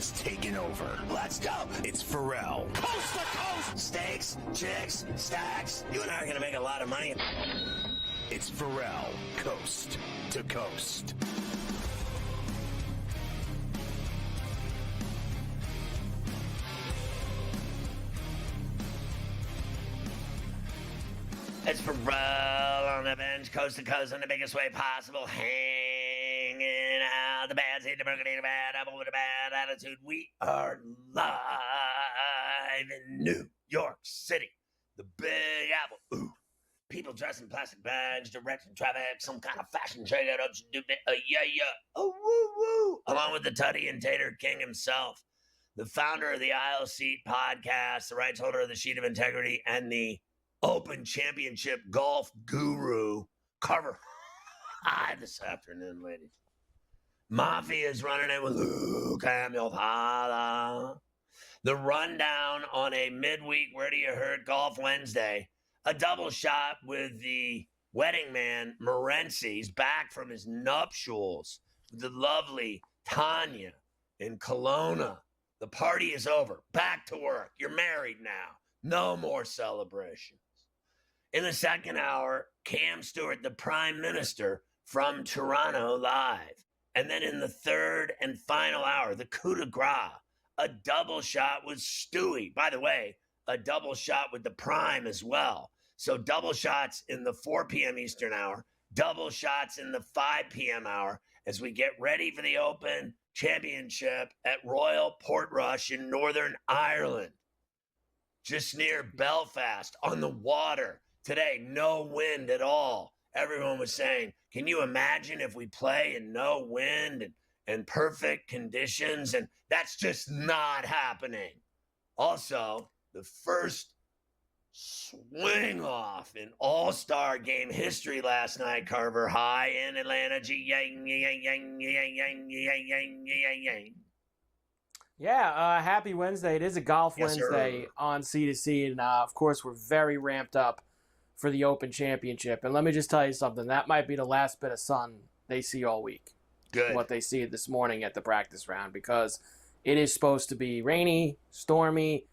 has taken over. Let's go. It's Ferrall. Coast to coast. Steaks, chicks, stacks. You and I are going to make a lot of money. It's Ferrall, coast to coast. It's Ferrall on the bench, coast to coast, in the biggest way possible, hanging out. The bad seed, the burgundy, the bad apple with a bad attitude. We are live in New York City, the Big Apple. Ooh, people dressed in plastic bags, directing traffic, some kind of fashion trade up. Yeah. Oh, woo, woo. Along with the Tutty and Tater King himself, the founder of the Aisle Seat podcast, the rights holder of the Sheet of Integrity, and the Open Championship golf guru, Carver. Hi, this afternoon, ladies. Mafia is running in with Luke, I'm your father. The rundown on a midweek Where Do You Hurt Golf Wednesday. A double shot with the wedding man, Morency. He's back from his nuptials with the lovely Tanya in Kelowna. The party is over. Back to work. You're married now. No more celebrations. In the second hour, Cam Stewart, the Prime Minister, from Toronto live. And then in the third and final hour, the coup de grace, a double shot with Stewie. By the way, a double shot with the Prime as well. So double shots in the 4 p.m. Eastern hour, double shots in the 5 p.m. hour as we get ready for the Open Championship at Royal Portrush in Northern Ireland, just near Belfast, on the water. Today, no wind at all. Everyone was saying, can you imagine if we play in no wind and perfect conditions? And that's just not happening. Also, the first swing off in all-star game history last night, Carver, high in Atlanta. Yeah, happy Wednesday. It is a golf Yes, Wednesday sir. on C2C, and of course we're very ramped up for the Open Championship. And let me just tell you something, that might be the last bit of sun they see all week. Good. What they see this morning at the practice round, because it is supposed to be rainy, stormy,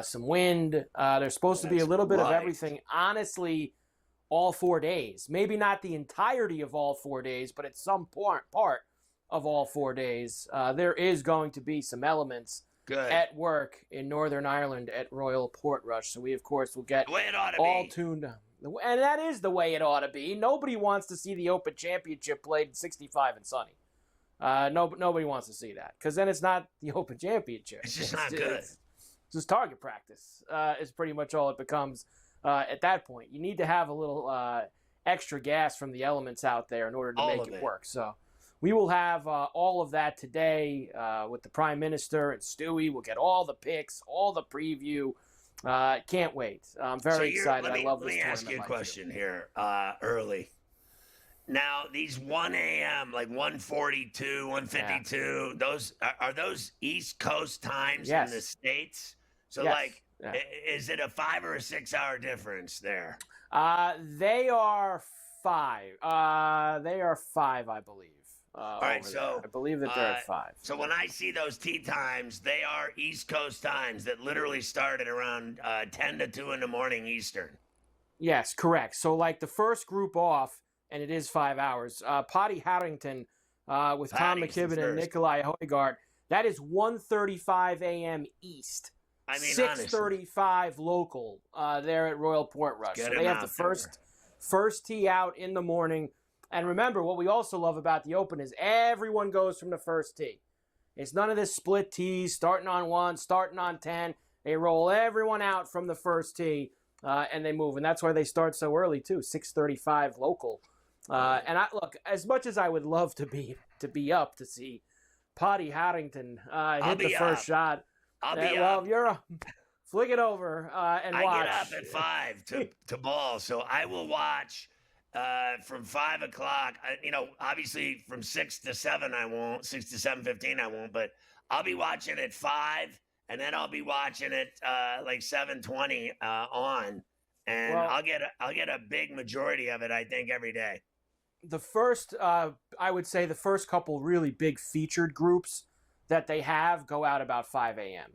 some wind. There's supposed to be a little bit of everything, honestly, all 4 days. Maybe not the entirety of all 4 days, but at some part of all 4 days, there is going to be some elements at work in Northern Ireland at Royal Portrush. So we, of course, will get all tuned up. And that is the way it ought to be. Nobody wants to see the Open Championship played in 65 and sunny. Nobody wants to see that, because then it's not the Open Championship. It's just not good. It's just target practice is pretty much all it becomes at that point. You need to have a little extra gas from the elements out there in order to make it work. So we will have all of that today with the Prime Minister and Stewie. We'll get all the picks, all the preview. Can't wait. I'm very excited. I love this tournament. Let me ask you a question here early. Now, these 1 a.m., like 1:42, 1:52, those are those East Coast times in the States? So, is it a 5 or a 6 hour difference there? They are 5. They are 5, I believe. All right, so I believe that they're at 5. So when I see those tee times, they are East Coast times that literally start at around 10 to 2 in the morning Eastern. Yes, correct. So like the first group off, and it is 5 hours, Paddy Harrington with Tom McKibben and Nikolai Højgaard, that is 1:35 a.m. East. I mean, 6:35 local there at Royal Portrush. So they have the first tee out in the morning. And remember, what we also love about the Open is everyone goes from the first tee. It's none of this split tees, starting on 1, starting on 10. They roll everyone out from the first tee, and they move. And that's why they start so early, too, 6:35 local. And look, as much as I would love to be up to see Paddy Harrington hit the first shot. I'll be up. You're flick it over and watch. I get up at 5 to ball, so I will watch from 5 o'clock. Obviously from 6 to 7 I won't. 6 to 7:15 I won't. But I'll be watching at 5, and then I'll be watching it like 7:20 on, and I'll get a big majority of it, I think, every day. The first, I would say, the first couple really big featured groups that they have go out about 5 a.m.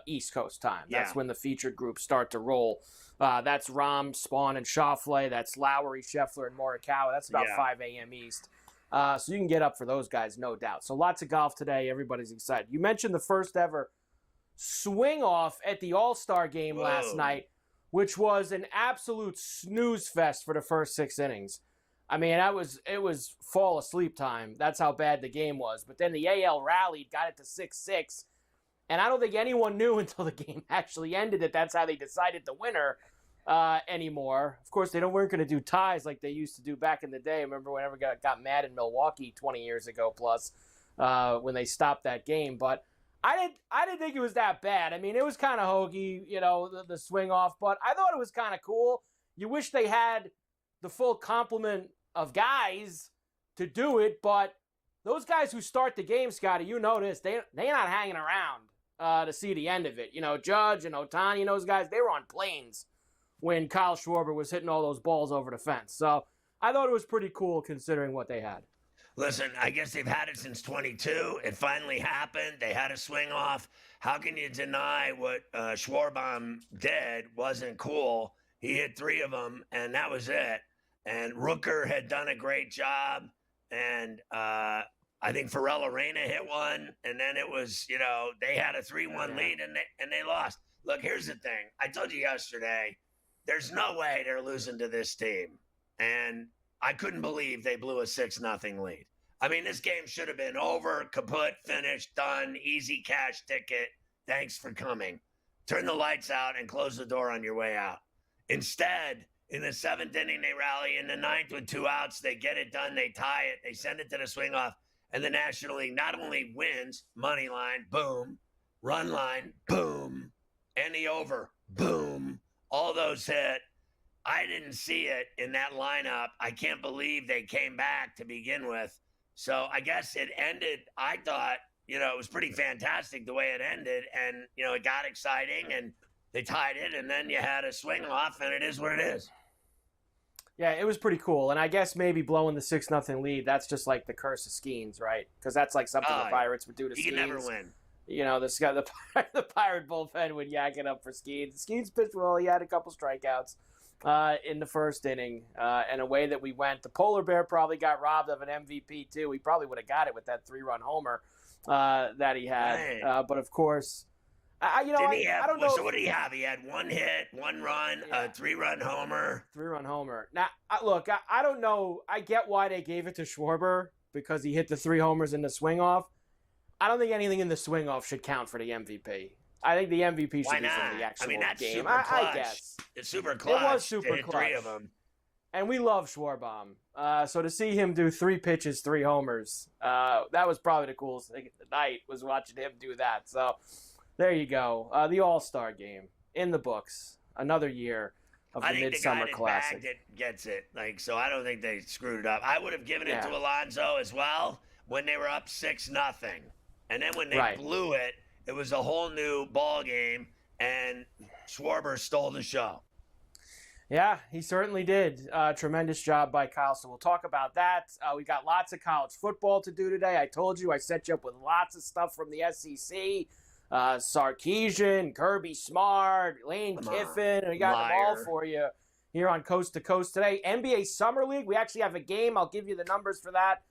East Coast time. That's when the featured groups start to roll. That's Rahm, Spawn, and Schauffele. That's Lowry, Scheffler, and Morikawa. That's about 5 a.m. East. So you can get up for those guys, no doubt. So lots of golf today. Everybody's excited. You mentioned the first ever swing off at the All-Star game last night, which was an absolute snooze fest for the first 6 innings. I mean, it was fall asleep time. That's how bad the game was. But then the AL rallied, got it to 6-6. And I don't think anyone knew until the game actually ended that that's how they decided the winner anymore. Of course, weren't going to do ties like they used to do back in the day. I remember whenever got mad in Milwaukee 20 years ago plus when they stopped that game. But I didn't think it was that bad. I mean, it was kind of hokey, the swing off. But I thought it was kind of cool. You wish they had the full complement of guys to do it. But those guys who start the game, Scotty, you know this, they're not hanging around to see the end of it. Judge and Ohtani and those guys, they were on planes when Kyle Schwarber was hitting all those balls over the fence. So I thought it was pretty cool considering what they had. Listen, I guess they've had it since 22. It finally happened. They had a swing off. How can you deny what Schwarber did wasn't cool? He hit 3 of them, and that was it. And Rooker had done a great job. And I think Ferrall Arena hit one. And then it was, they had a 3-1 lead, and they lost. Look, here's the thing. I told you yesterday, there's no way they're losing to this team. And I couldn't believe they blew a 6-0 lead. I mean, this game should have been over, kaput, finished, done, easy cash ticket. Thanks for coming. Turn the lights out and close the door on your way out. Instead, in the 7th inning, they rally. In the 9th with 2 outs, they get it done. They tie it. They send it to the swing off. And the National League not only wins, money line, boom, run line, boom, and the over, boom. All those hit. I didn't see it in that lineup. I can't believe they came back to begin with. So I guess it ended, I thought, it was pretty fantastic the way it ended. And, it got exciting and they tied it. And then you had a swing off and it is what it is. Yeah, it was pretty cool. And I guess maybe blowing the 6-0 lead, that's just like the curse of Skeens, right? Because that's like something the Pirates would do to Skeens. You can never win. The Pirate bullpen would yak it up for Skeens. Skeens pitched well. He had a couple strikeouts in the first inning. And a way that we went, the Polar Bear probably got robbed of an MVP too. He probably would have got it with that 3-run homer that he had. But of course, I don't know. So what did he have? He had 1 hit, 1 run, a 3-run homer. 3-run homer. Now, look, I don't know. I get why they gave it to Schwarber because he hit the 3 homers in the swing off. I don't think anything in the swing off should count for the MVP. I think the MVP should be from the actual that's game. Super clutch. I guess it's super clutch. It was super clutch. 3 of them. And we love Schwarber. So to see him do 3 pitches, 3 homers, that was probably the coolest thing of the night was watching him do that. So there you go. The All-Star game in the books. Another year of the Midsummer Classic. I think the guy that gets it. So I don't think they screwed it up. I would have given it to Alonso as well when they were up 6-0. And then when they blew it, it was a whole new ball game, and Schwarber stole the show. Yeah, he certainly did. Tremendous job by Kyle. So we'll talk about that. We got lots of college football to do today. I told you I set you up with lots of stuff from the SEC. Sarkisian, Kirby Smart, Lane Kiffin. We got them all for you here on Coast to Coast today. NBA Summer League. We actually have a game. I'll give you the numbers for that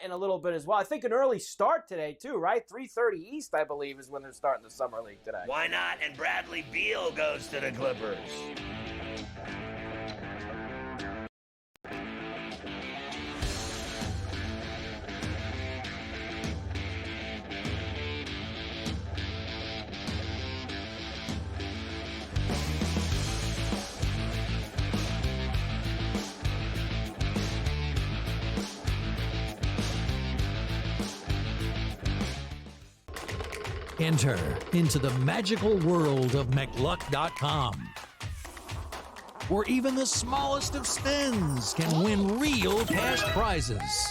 in a little bit as well. I think an early start today too, right? 3:30 East, I believe, is when they're starting the Summer League today. Why not? And Bradley Beal goes to the Clippers. Enter into the magical world of McLuck.com, where even the smallest of spins can win real cash prizes.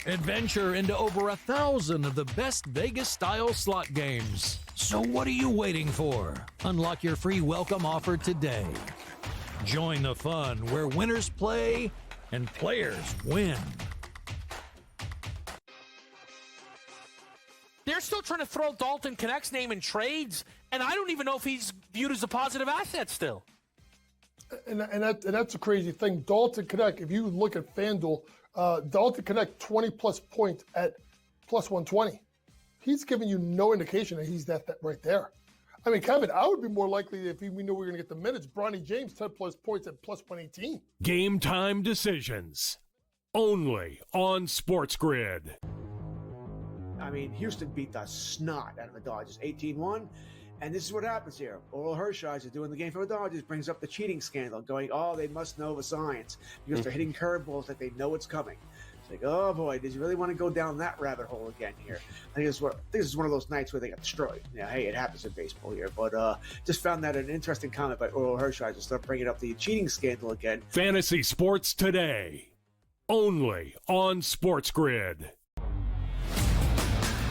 Adventure into over 1,000 of the best Vegas-style slot games. So what are you waiting for? Unlock your free welcome offer today. Join the fun where winners play and players win. They're still trying to throw Dalton Knecht's name in trades, and I don't even know if he's viewed as a positive asset still. And that's a crazy thing. Dalton Knecht, if you look at FanDuel, Dalton Knecht 20-plus points at plus 120. He's giving you no indication that he's that right there. I mean, Kevin, I would be more likely if we knew we were going to get the minutes. Bronny James, 10-plus points at plus 118. Game time decisions. Only on SportsGrid. I mean, Houston beat the snot out of the Dodgers, 18-1. And this is what happens here. Oral Hershiser doing the game for the Dodgers brings up the cheating scandal, going, oh, they must know the science because they're hitting curveballs that they know it's coming. It's like, oh, boy, did you really want to go down that rabbit hole again here? I think this is one of those nights where they got destroyed. Yeah, hey, it happens in baseball here. But just found that an interesting comment by Oral Hershiser. Start bringing up the cheating scandal again. Fantasy Sports Today. Only on SportsGrid.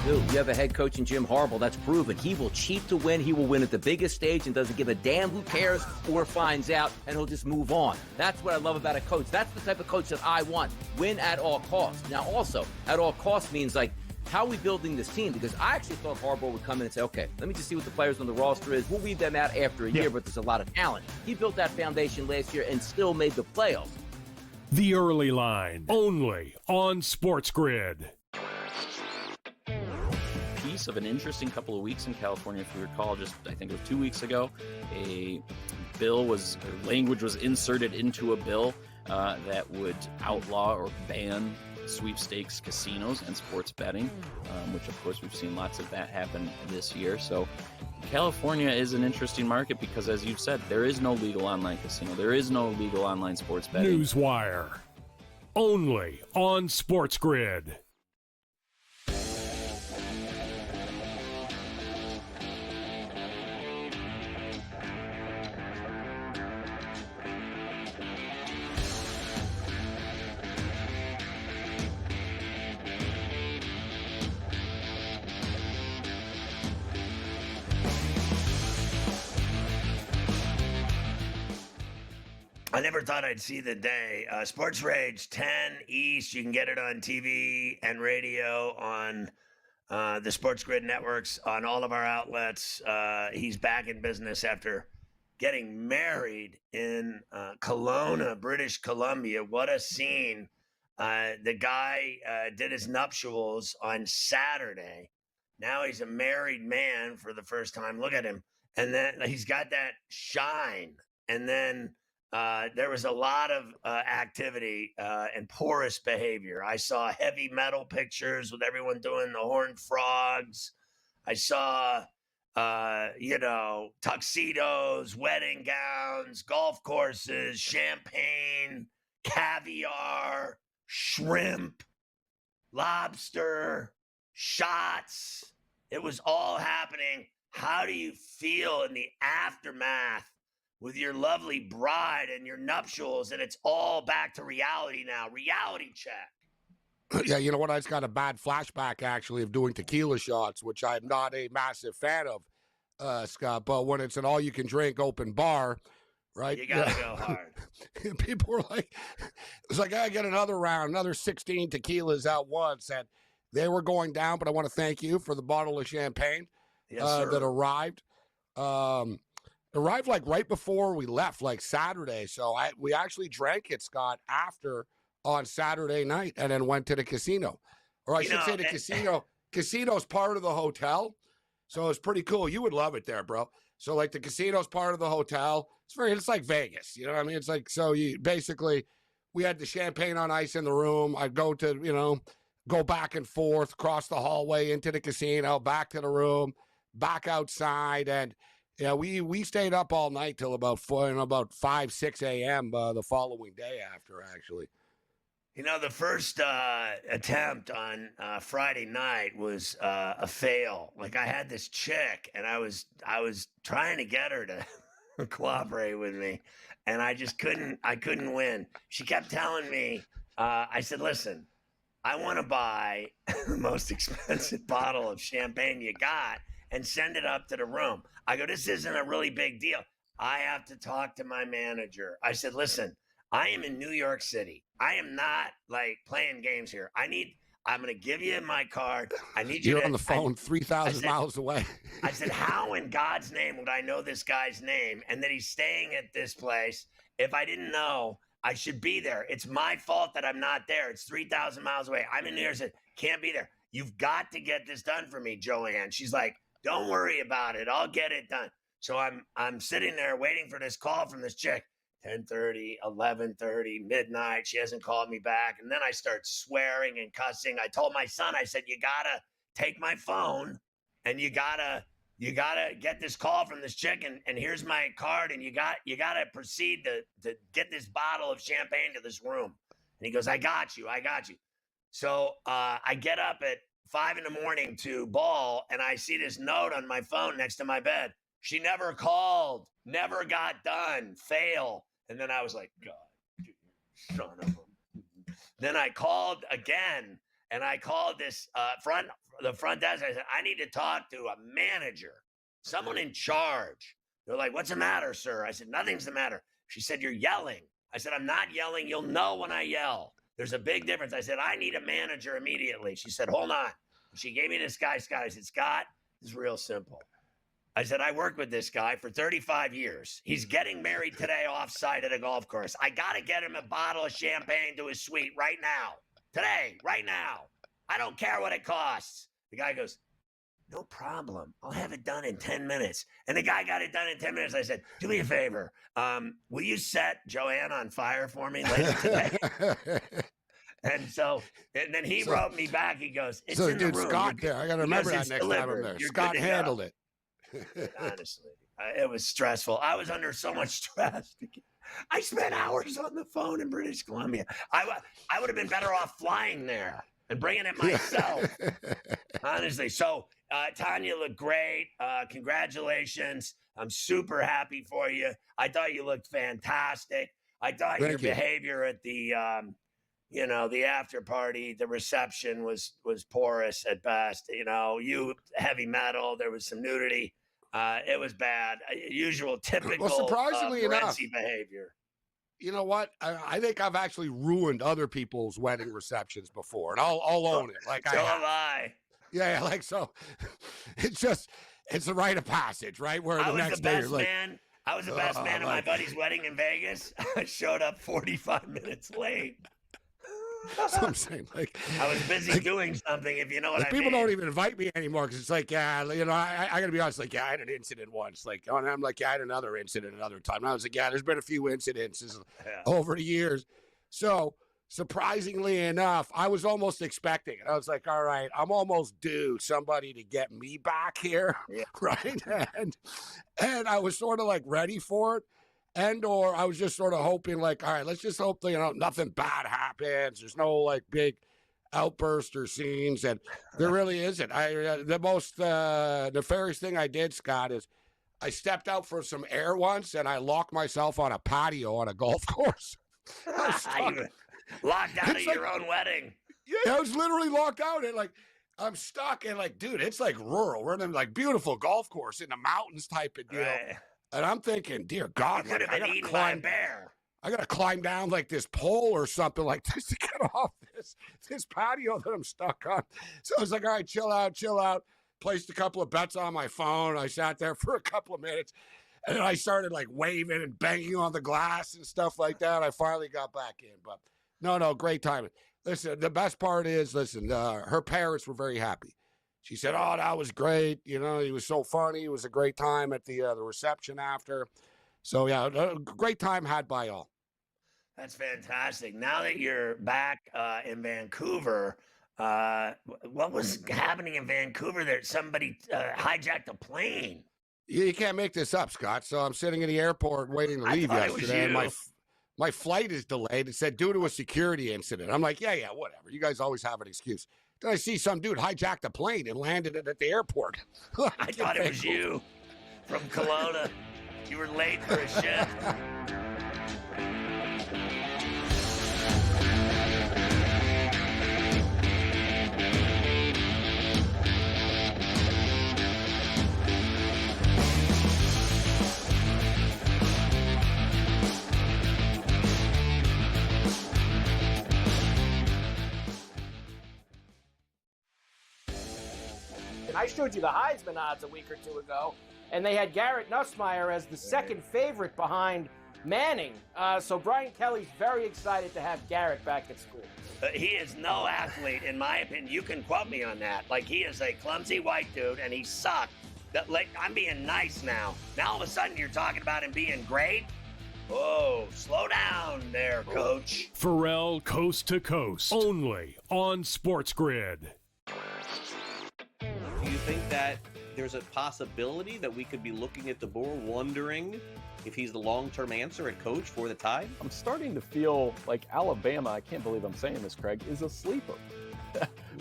Dude, you have a head coach in Jim Harbaugh that's proven he will cheat to win. He will win at the biggest stage and doesn't give a damn who cares or finds out, and he'll just move on. That's what I love about a coach. That's the type of coach that I want. Win at all costs. Now, also, at all costs means, like, how are we building this team? Because I actually thought Harbaugh would come in and say, okay, let me just see what the players on the roster is. We'll weed them out after a year, but there's a lot of talent. He built that foundation last year and still made the playoffs. The Early Line. Only on SportsGrid. Piece of an interesting couple of weeks in California, if you recall, just I think it was 2 weeks ago, language was inserted into a bill that would outlaw or ban sweepstakes casinos and sports betting, which of course we've seen lots of that happen this year. So California is an interesting market because, as you've said, there is no legal online casino. There is no legal online sports betting. Newswire. Only on SportsGrid. I never thought I'd see the day. Sports Rage 10 East. You can get it on TV and radio on the SportsGrid networks, on all of our outlets. He's back in business after getting married in Kelowna, British Columbia. What a scene. The guy did his nuptials on Saturday. Now he's a married man for the first time. Look at him. And then he's got that shine. And then there was a lot of activity and porous behavior. I saw heavy metal pictures with everyone doing the horned frogs. I saw, tuxedos, wedding gowns, golf courses, champagne, caviar, shrimp, lobster, shots. It was all happening. How do you feel in the aftermath with your lovely bride and your nuptials, and it's all back to reality now? Reality check. Yeah, you know what? I just got a bad flashback, actually, of doing tequila shots, which I'm not a massive fan of, Scott. But when it's an all-you-can-drink open bar, right? You got to go hard. People were like, it's like, I get another round, another 16 tequilas at once. And they were going down, but I want to thank you for the bottle of champagne that arrived. Arrived like right before we left, like Saturday. So we actually drank it, Scott, after on Saturday night, and then went to the casino. Or I should say the casino. Casino's part of the hotel. So it's pretty cool. You would love it there, bro. So like the casino's part of the hotel. It's like Vegas. You know what I mean? It's like, so you basically, we had the champagne on ice in the room. I'd go to, go back and forth, cross the hallway into the casino, back to the room, back outside. And yeah, we stayed up all night till about 5, 6 a.m. The following day after, actually. The first attempt on Friday night was a fail. Like, I had this chick, and I was trying to get her to cooperate with me, and I just couldn't. I couldn't win. She kept telling me. I said, "Listen, I want to buy the most expensive bottle of champagne you got and send it up to the room." I go, "This isn't a really big deal. I have to talk to my manager." I said, "Listen, I am in New York City. I am not like playing games here. I I'm going to give you my card. I need you You're to. on the phone 3,000 miles away. I said, how in God's name would I know this guy's name and that he's staying at this place? If I didn't know, I should be there. It's my fault that I'm not there. It's 3,000 miles away. I'm in New York City. Can't be there. You've got to get this done for me, Joanne. She's like, don't worry about it. I'll get it done. So I'm sitting there waiting for this call from this chick. 10:30, 11:30, midnight. She hasn't called me back. And then I start swearing and cussing. I told my son, I said, you got to take my phone and you got to get this call from this chick. And here's my card. And you got to proceed to get this bottle of champagne to this room. And he goes, I got you. So I get up at 5 a.m. to ball. And I see this note on my phone next to my bed. She never called, never got done, fail. And then I was like, God, dude, son of a. Then I called again, and I called this the front desk. I said, I need to talk to a manager, someone in charge. They're like, what's the matter, sir? I said, nothing's the matter. She said, you're yelling. I said, I'm not yelling. You'll know when I yell. There's a big difference. I said, I need a manager immediately. She said, hold on. She gave me this guy, Scott. I said, Scott, it's real simple. I said, I worked with this guy for 35 years. He's getting married today off-site at a golf course. I got to get him a bottle of champagne to his suite right now. Today, right now. I don't care what it costs. The guy goes, no problem. I'll have it done in 10 minutes. And the guy got it done in 10 minutes. I said, do me a favor. Will you set Joanne on fire for me later today? And then he wrote me back. He goes, it's in the room. Scott there. I got to remember that next time I'm there. Scott handled it. Honestly, it was stressful. I was under so much stress. I spent hours on the phone in British Columbia. I would have been better off flying there and bringing it myself. Honestly. So, Tanya looked great. Congratulations. I'm super happy for you. I thought you looked fantastic. I thought your behavior at the the after party, the reception was porous at best. You heavy metal. There was some nudity. It was bad. Usual, typical, surprisingly enough, behavior. You know what? I think I've actually ruined other people's wedding receptions before, and I'll own it. Like so have I. Yeah, like so. It's a rite of passage, right? Where the next day you're like, I was the best man at my buddy's wedding in Vegas. I showed up 45 minutes late. That's what I'm saying. Like, I was busy doing something, if you know what I mean. People don't even invite me anymore because it's like, I got to be honest. Like, I had an incident once. Like, and I'm like, I had another incident another time. And I was like, there's been a few incidences over the years. So, surprisingly enough, I was almost expecting it. I was like, all right, I'm almost due somebody to get me back here, right? And I was sort of like ready for it. Or I was just sort of hoping, like, all right, let's just hope that, nothing bad happens. There's no, like, big outburst or scenes. And there really isn't. The most nefarious thing I did, Scott, is I stepped out for some air once, and I locked myself on a patio on a golf course. You locked out of your own wedding. Yeah, I was literally locked out. And, like, I'm stuck. And, like, dude, it's, like, rural. We're in a, like, beautiful golf course in the mountains type of deal. Right. And I'm thinking, dear God, could have been eaten by a bear. I got to climb down like this pole or something like this to get off this patio that I'm stuck on. So I was like, all right, chill out. Placed a couple of bets on my phone. I sat there for a couple of minutes, and then I started like waving and banging on the glass and stuff like that. I finally got back in, but no, great timing. Listen, the best part is, her parents were very happy. She said, oh, that was great. He was so funny. It was a great time at the reception after. So, yeah, a great time had by all. That's fantastic. Now that you're back in Vancouver, what was happening in Vancouver there? Somebody hijacked a plane. You can't make this up, Scott. So I'm sitting in the airport waiting to leave yesterday. And my flight is delayed. It said due to a security incident. I'm like, yeah, whatever. You guys always have an excuse. Then I see some dude hijacked a plane and landed it at the airport. I thought it was you from Kelowna. You were late for a shift. And I showed you the Heisman odds a week or two ago, and they had Garrett Nussmeier as the second favorite behind Manning. So Brian Kelly's very excited to have Garrett back at school. He is no athlete, in my opinion. You can quote me on that. Like, he is a clumsy white dude, and he sucked. I'm being nice now. Now all of a sudden you're talking about him being great? Oh, slow down there, Coach. Ferrall Coast to Coast, only on SportsGrid. Do you think that there's a possibility that we could be looking at DeBoer wondering if he's the long-term answer at coach for the Tide? I'm starting to feel like Alabama, I can't believe I'm saying this, Craig, is a sleeper.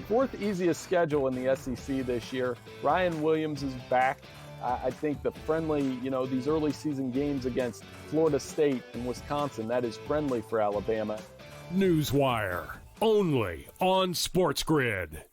Fourth easiest schedule in the SEC this year. Ryan Williams is back. I think the friendly, these early season games against Florida State and Wisconsin, that is friendly for Alabama. Newswire, only on SportsGrid.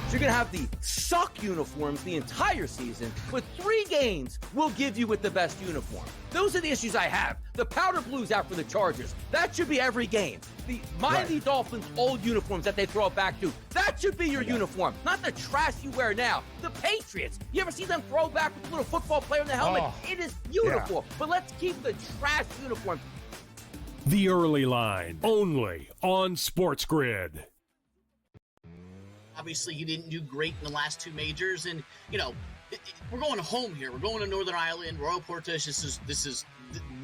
So you're going to have the suck uniforms the entire season, but 3 games will give you with the best uniform. Those are the issues I have. The powder blue's out for the Chargers. That should be every game. The Miami Dolphins old uniforms that they throw it back to, that should be your uniform, not the trash you wear now. The Patriots, you ever see them throw back with a little football player in the helmet? It is beautiful, but let's keep the trash uniform. The Early Line, only on SportsGrid. Obviously, he didn't do great in the last 2 majors, and we're going home here. We're going to Northern Ireland, Royal Portage. This is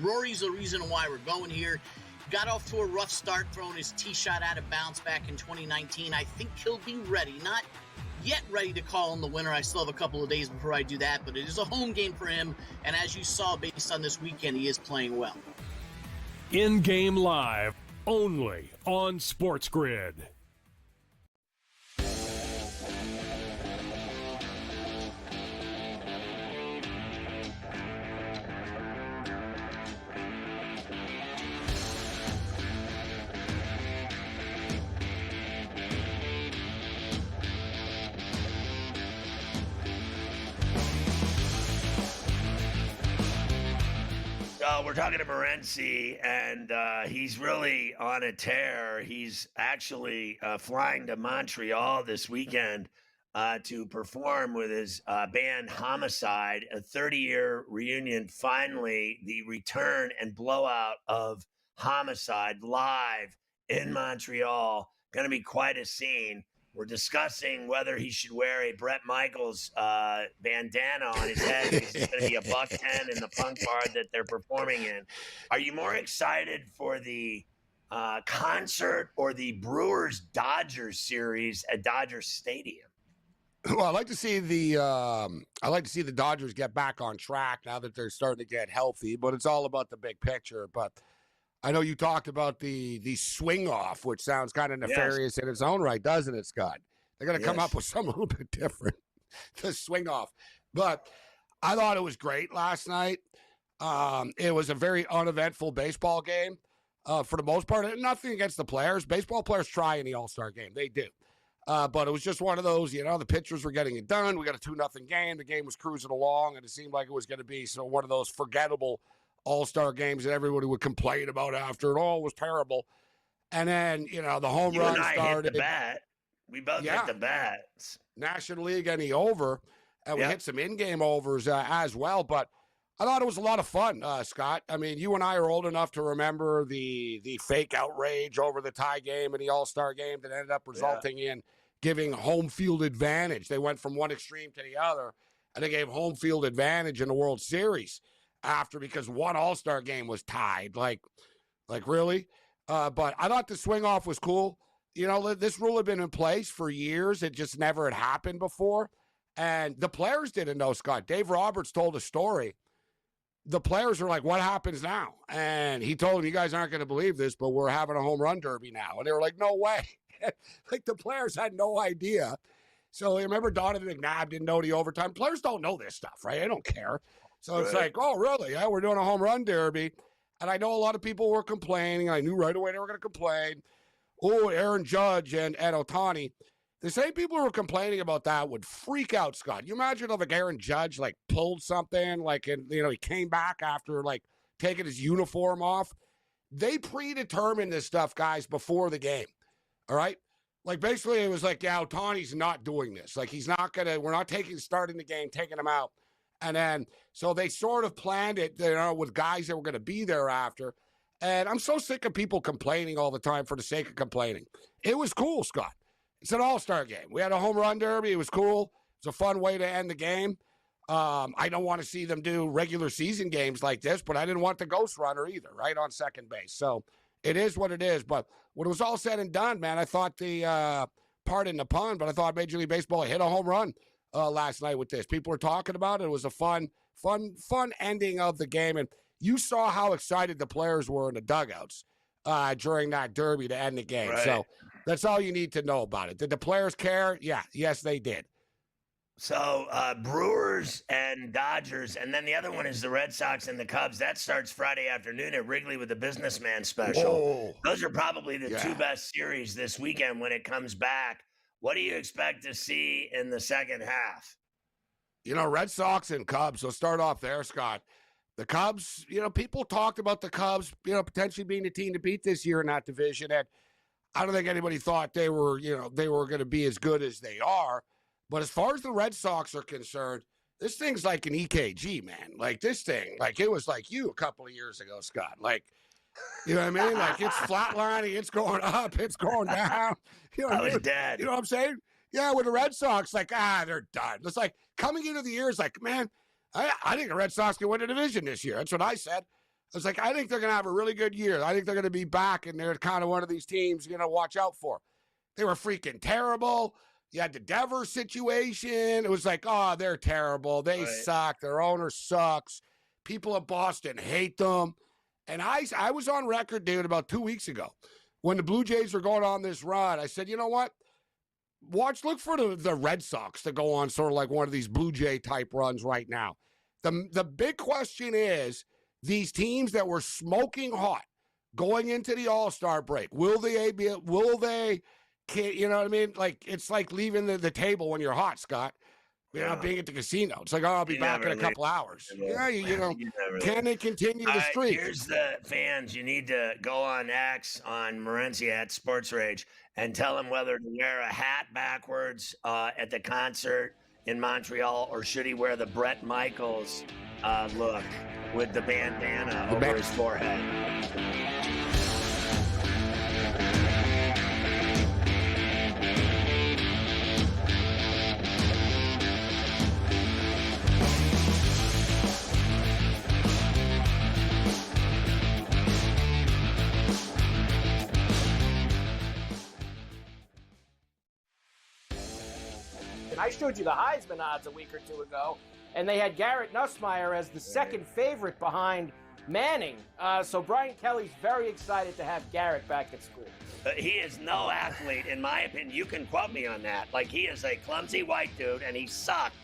Rory's the reason why we're going here. Got off to a rough start, throwing his tee shot out of bounds back in 2019. I think he'll be ready. Not yet ready to call him the winner. I still have a couple of days before I do that, but it is a home game for him. And as you saw, based on this weekend, he is playing well. In-game live, only on SportsGrid. We're talking to Morency, and he's really on a tear. He's actually flying to Montreal this weekend to perform with his band Homicide, a 30-year reunion. Finally, the return and blowout of Homicide live in Montreal. Going to be quite a scene. We're discussing whether he should wear a Bret Michaels bandana on his head because he's going to be a $110 in the punk bar that they're performing in. Are you more excited for the concert or the Brewers-Dodgers series at Dodger Stadium? Well, I like to see the Dodgers get back on track now that they're starting to get healthy, but it's all about the big picture. But I know you talked about the swing off, which sounds kind of nefarious in its own right, doesn't it, Scott? They're going to come up with something a little bit different, the swing off. But I thought it was great last night. It was a very uneventful baseball game for the most part. Nothing against the players. Baseball players try in the All-Star game. They do. But it was just one of those, the pitchers were getting it done. We got a 2-0 game. The game was cruising along, and it seemed like it was going to be one of those forgettable All-Star games that everybody would complain about after. It all was terrible. And then, the home run and I started. hit the bat. We both hit the bats. National League and the over. And we hit some in-game overs as well. But I thought it was a lot of fun, Scott. I mean, you and I are old enough to remember the fake outrage over the tie game and the All-Star game that ended up resulting in giving home field advantage. They went from one extreme to the other, and they gave home field advantage in the World Series because one All-Star game was tied. Like really? But I thought the swing off was cool. This rule had been in place for years. It just never had happened before. And the players didn't know, Scott. Dave Roberts told a story. The players were like, what happens now? And he told them, you guys aren't going to believe this, but we're having a home run derby now. And they were like, no way. The players had no idea. So remember Donovan McNabb didn't know the overtime. Players don't know this stuff, right? They don't care. So it's like, oh, really? Yeah, we're doing a home run derby. And I know a lot of people were complaining. I knew right away they were going to complain. Oh, Aaron Judge and Ohtani. The same people who were complaining about that would freak out, Scott. You imagine if Aaron Judge pulled something, he came back after taking his uniform off. They predetermine this stuff, guys, before the game. All right? Like, basically, it was like, yeah, Ohtani's not doing this. Like, he's not going to, we're not starting the game, taking him out. And then, so they sort of planned it, with guys that were going to be there after. And I'm so sick of people complaining all the time for the sake of complaining. It was cool, Scott. It's an all-star game. We had a home run derby. It was cool. It's a fun way to end the game. I don't want to see them do regular season games like this, but I didn't want the ghost runner either, right on second base. So it is what it is. But when it was all said and done, man, I thought pardon the pun, but I thought Major League Baseball hit a home run last night with this. People were talking about it. It was a fun ending of the game. And you saw how excited the players were in the dugouts during that derby to end the game. Right. So that's all you need to know about it. Did the players care? Yeah. Yes, they did. So Brewers and Dodgers, and then the other one is the Red Sox and the Cubs. That starts Friday afternoon at Wrigley with the Businessman Special. Whoa. Those are probably the two best series this weekend when it comes back. What do you expect to see in the second half? Red Sox and Cubs. So start off there, Scott. The Cubs, people talked about the Cubs, potentially being the team to beat this year in that division. And I don't think anybody thought they were going to be as good as they are. But as far as the Red Sox are concerned, this thing's like an EKG, man. Like this thing, like it was like you a couple of years ago, Scott. Like, you know what I mean? Like it's flatlining, it's going up, it's going down. I was dead. You know what I'm saying? Yeah, with the Red Sox, like, they're done. It's like coming into the year, it's like, man, I think the Red Sox can win the division this year. That's what I said. I was like, I think they're going to have a really good year. I think they're going to be back, and they're kind of one of these teams, watch out for. They were freaking terrible. You had the Devers situation. It was like, they're terrible. They suck. Their owner sucks. People in Boston hate them. And I was on record, dude, about 2 weeks ago when the Blue Jays were going on this run. I said, you know what? Look for the Red Sox to go on sort of like one of these Blue Jay type runs right now. The big question is these teams that were smoking hot going into the All-Star break, will they, you know what I mean? Like, it's like leaving the table when you're hot, Scott. You're not being at the casino. It's like, I'll be back in a couple hours. Yeah, can they continue the streak? Here's the fans. You need to go on X on Morency at Sports Rage and tell them whether to wear a hat backwards at the concert in Montreal, or should he wear the Bret Michaels look with the bandana over his forehead. I showed you the Heisman odds a week or two ago, and they had Garrett Nussmeier as the second favorite behind Manning. So Brian Kelly's very excited to have Garrett back at school. He is no athlete, in my opinion. You can quote me on that. Like, he is a clumsy white dude, and he sucked.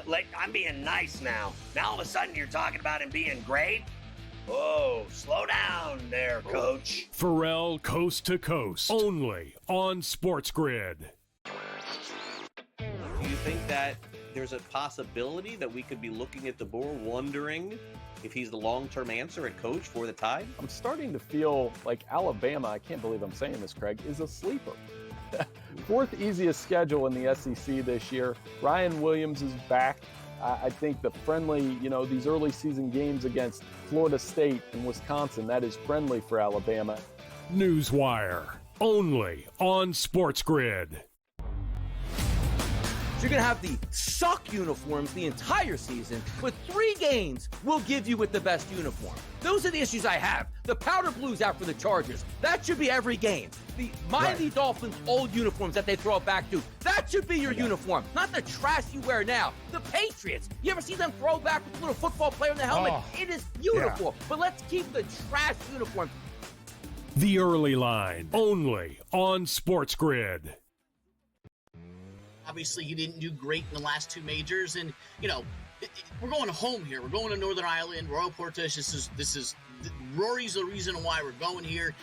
Like, I'm being nice now. Now all of a sudden you're talking about him being great? Oh, slow down there, Coach. Ferrall Coast to Coast, only on SportsGrid. Do you think that there's a possibility that we could be looking at DeBoer wondering if he's the long-term answer at coach for the Tide? I'm starting to feel like Alabama, I can't believe I'm saying this, Craig, is a sleeper. Fourth easiest schedule in the SEC this year. Ryan Williams is back. I think the friendly, these early season games against Florida State and Wisconsin, that is friendly for Alabama. Newswire, only on SportsGrid. You're going to have the suck uniforms the entire season, but 3 games will give you with the best uniform. Those are the issues I have. The powder blues out for the Chargers. That should be every game. The Miami Dolphins old uniforms that they throw it back to. That should be your uniform, not the trash you wear now. The Patriots. You ever see them throw back with a little football player in the helmet? It is beautiful. But let's keep the trash uniform. The Early Line, only on SportsGrid. Obviously, he didn't do great in the last 2 majors, and we're going home here. We're going to Northern Ireland, Royal Portage. This is Rory's the reason why we're going here.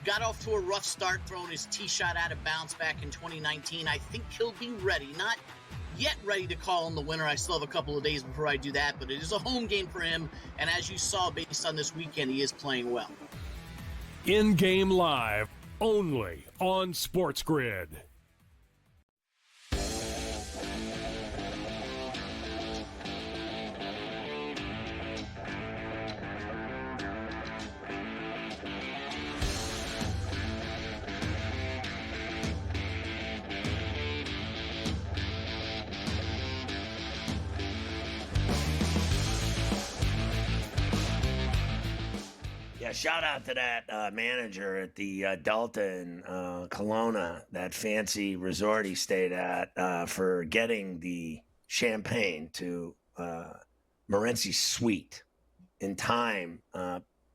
Got off to a rough start, throwing his tee shot out of bounds back in 2019. I think he'll be ready. Not yet ready to call him the winner. I still have a couple of days before I do that, but it is a home game for him. And as you saw, based on this weekend, he is playing well. In-game live, only on SportsGrid. shout out to that manager at the Delta in Kelowna, that fancy resort he stayed at, for getting the champagne to Morency's suite in time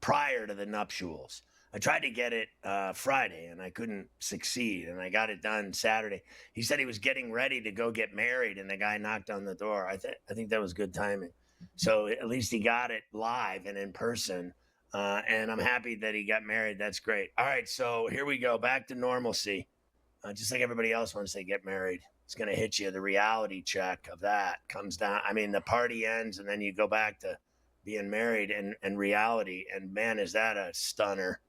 prior to the nuptials. I tried to get it Friday, and I couldn't succeed, and I got it done Saturday. He said he was getting ready to go get married, and the guy knocked on the door. I think that was good timing. So at least he got it live and in person, and I'm happy that he got married. That's great. All right, so here we go. Back to normalcy. Just like everybody else once they get married. It's going to hit you. The reality check of that comes down. I mean, the party ends, and then you go back to being married and reality. And, man, is that a stunner.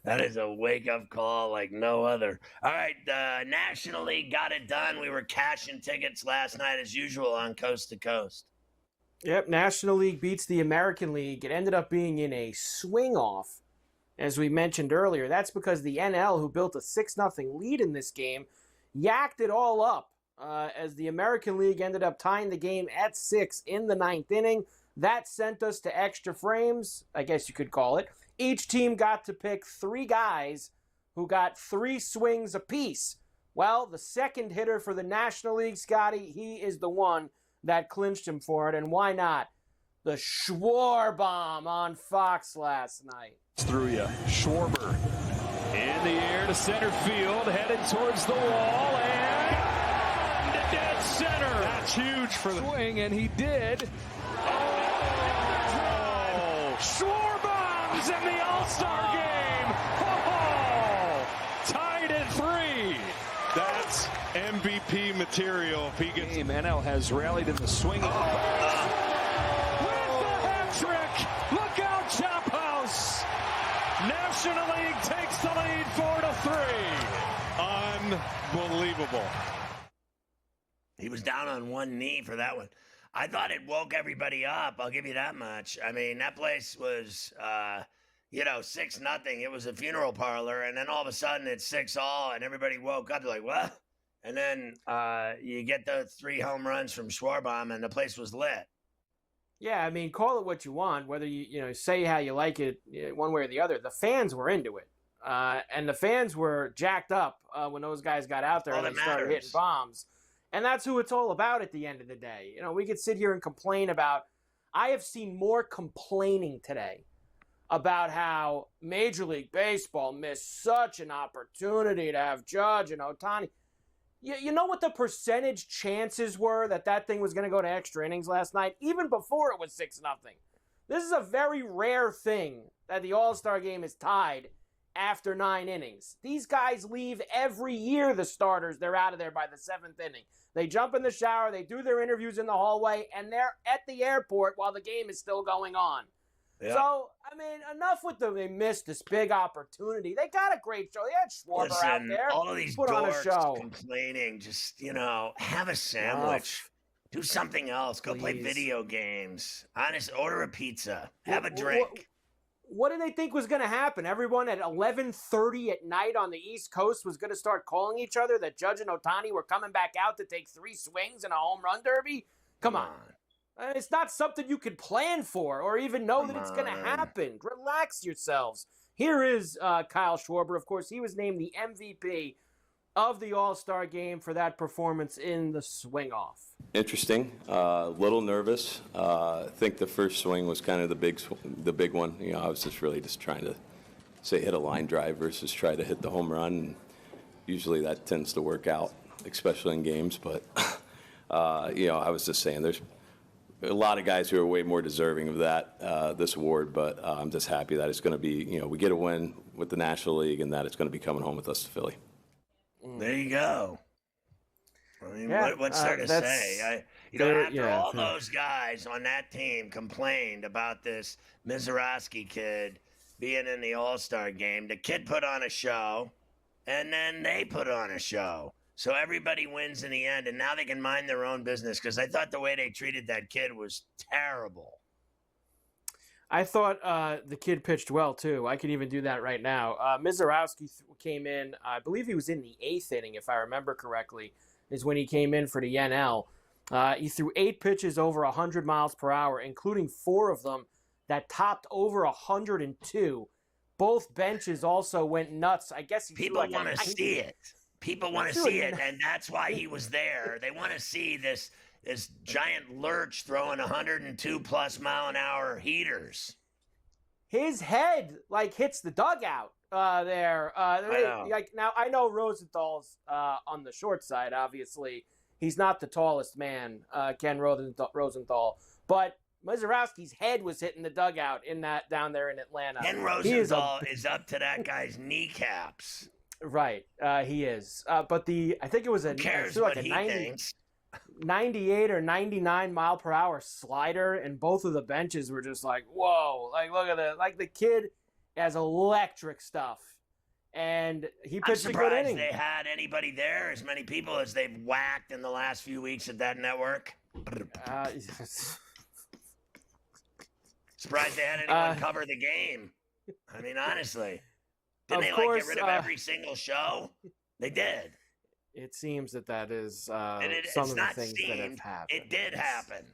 That is a wake-up call like no other. All right, National League got it done. We were cashing tickets last night as usual on Coast to Coast. Yep, National League beats the American League. It ended up being in a swing-off, as we mentioned earlier. That's because the NL, who built a 6-0 lead in this game, yacked it all up as the American League ended up tying the game at 6 in the 9th inning. That sent us to extra frames, I guess you could call it. Each team got to pick 3 guys who got 3 swings apiece. Well, the second hitter for the National League, Scotty, he is the one that clinched him for it. And why not? The Schwarbomb on Fox last night. Through you. Schwarber in the air to center field, headed towards the wall, and dead center. That's huge for the swing, and he did. Oh, Schwarbomb's in the All-Star game. Oh, tied at 3. That's MVP material. If he gets NL has rallied in the swing. With the hat trick. Look out, Chop House. National League takes the lead 4-3. Unbelievable. He was down on one knee for that one. I thought it woke everybody up. I'll give you that much. I mean, that place was, 6-0. It was a funeral parlor, and then all of a sudden it's 6-all, and everybody woke up. They're like, what? And then you get the 3 home runs from Schwarbomb, and the place was lit. Yeah, I mean, call it what you want, whether you say how you like it one way or the other. The fans were into it, and the fans were jacked up when those guys got out there and they started hitting bombs. And that's who it's all about at the end of the day. We could sit here and complain about – I have seen more complaining today about how Major League Baseball missed such an opportunity to have Judge and Ohtani. You know what the percentage chances were that thing was going to go to extra innings last night, even before it was 6-0? This is a very rare thing that the All-Star game is tied after 9 innings. These guys leave every year, the starters. They're out of there by the 7th inning. They jump in the shower, they do their interviews in the hallway, and they're at the airport while the game is still going on. Yeah. So, I mean, enough with they missed this big opportunity. They got a great show. They had Schwarber out there. All of these put on a show. Complaining, just, have a sandwich. Do something else. Go play video games. Honest, order a pizza. Have a drink. What did they think was going to happen? Everyone at 11:30 at night on the East Coast was going to start calling each other that Judge and Ohtani were coming back out to take 3 swings in a home run derby? Come on. It's not something you could plan for or even know that it's going to happen. Relax yourselves. Here is Kyle Schwarber. Of course, he was named the MVP of the All-Star game for that performance in the swing-off. Interesting. A little nervous. I think the first swing was kind of the big one. I was just trying to hit a line drive versus try to hit the home run. And usually that tends to work out, especially in games. But, I was just saying there's a lot of guys who are way more deserving of this award. But I'm just happy that it's going to be, we get a win with the National League and that it's going to be coming home with us to Philly. There you go. I mean, what's there to say? After all those guys on that team complained about this Mizorowski kid being in the All-Star game, the kid put on a show, and then they put on a show. So everybody wins in the end, and now they can mind their own business because I thought the way they treated that kid was terrible. I thought the kid pitched well, too. I could even do that right now. Mizorowski came in, I believe he was in the 8th inning, if I remember correctly, is when he came in for the NL. He threw 8 pitches over 100 miles per hour, including 4 of them that topped over 102. Both benches also went nuts. I guess people want to see it. People want to see it, and that's why he was there. They want to see this giant lurch throwing 102+ mile an hour heaters. His head hits the dugout there. Now I know Rosenthal's on the short side. Obviously, he's not the tallest man, Ken Rosenthal, but Mazeroski's head was hitting the dugout down there in Atlanta. Ken Rosenthal is up to that guy's kneecaps. Right, he is. But I think it was a 98 or 99 mile per hour slider, and both of the benches were just like, whoa! Look at the kid has electric stuff, and he pitched a good inning. They had anybody there, as many people as they've whacked in the last few weeks at that network. Surprised they had anyone cover the game. I mean, honestly. Didn't they get rid of every single show? They did. It seems that is some of the things that have happened. It did happen.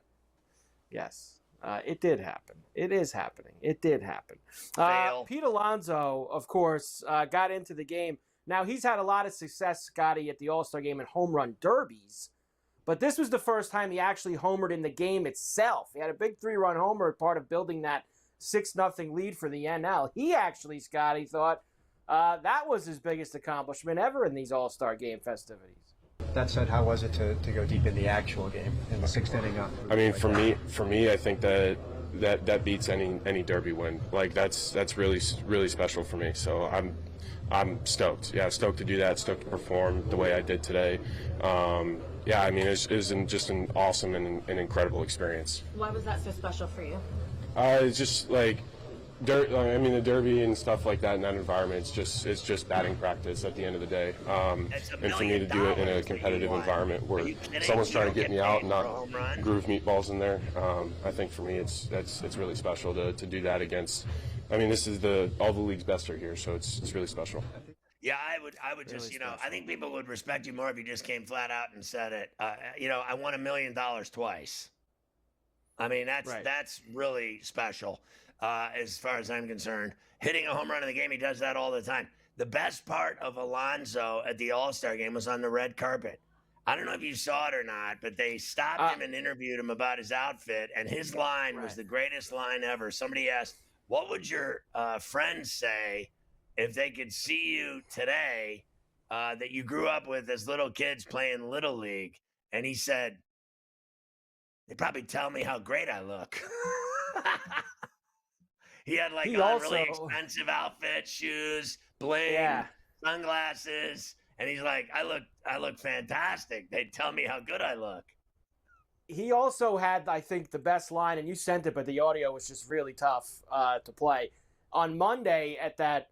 Yes. It did happen. It is happening. It did happen. Pete Alonso, of course, got into the game. Now, he's had a lot of success, Scotty, at the All-Star Game and home run derbies. But this was the first time he actually homered in the game itself. He had a big 3-run homer, part of building that 6-0 lead for the NL. He actually, Scotty, thought that was his biggest accomplishment ever in these All-Star Game festivities. That said, how was it to go deep in the actual game in the 6th inning? I mean, for me, I think that beats any derby win. That's really special for me. So I'm stoked. Yeah, stoked to do that. Stoked to perform the way I did today. Yeah, I mean, it was just an awesome and an incredible experience. Why was that so special for you? It's just the derby and stuff like that in that environment, it's just batting practice at the end of the day. And for me to do it in a competitive environment where someone's trying to get me out and not groove meatballs in there, I think for me it's really special to do that against. I mean, this is all the league's best are here, so it's really special. Yeah, I would just, I think people would respect you more if you just came flat out and said it. I won $1 million twice. I mean, that's really special as far as I'm concerned. Hitting a home run in the game, he does that all the time. The best part of Alonso at the All-Star Game was on the red carpet. I don't know if you saw it or not, but they stopped him and interviewed him about his outfit, and his line was the greatest line ever. Somebody asked, what would your friends say if they could see you today that you grew up with as little kids playing Little League? And he said, they'd probably tell me how great I look. He had really expensive outfits, shoes, bling, sunglasses. And he's like, I look fantastic. They'd tell me how good I look. He also had, I think, the best line, and you sent it, but the audio was just really tough to play. On Monday at that